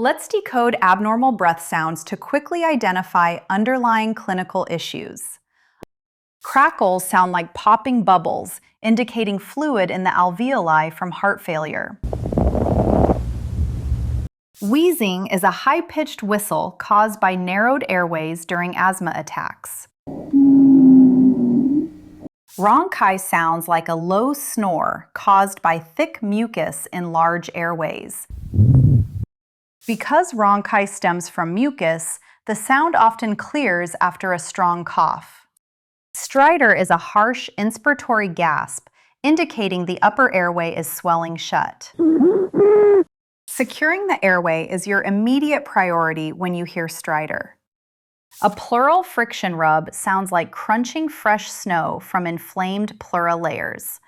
Let's decode abnormal breath sounds to quickly identify underlying clinical issues. Crackles sound like popping bubbles, indicating fluid in the alveoli from heart failure. Wheezing is a high-pitched whistle caused by narrowed airways during asthma attacks. Rhonchi sounds like a low snore caused by thick mucus in large airways. Because rhonchi stems from mucus, the sound often clears after a strong cough. Stridor is a harsh inspiratory gasp, indicating the upper airway is swelling shut. Securing the airway is your immediate priority when you hear stridor. A pleural friction rub sounds like crunching fresh snow from inflamed pleural layers.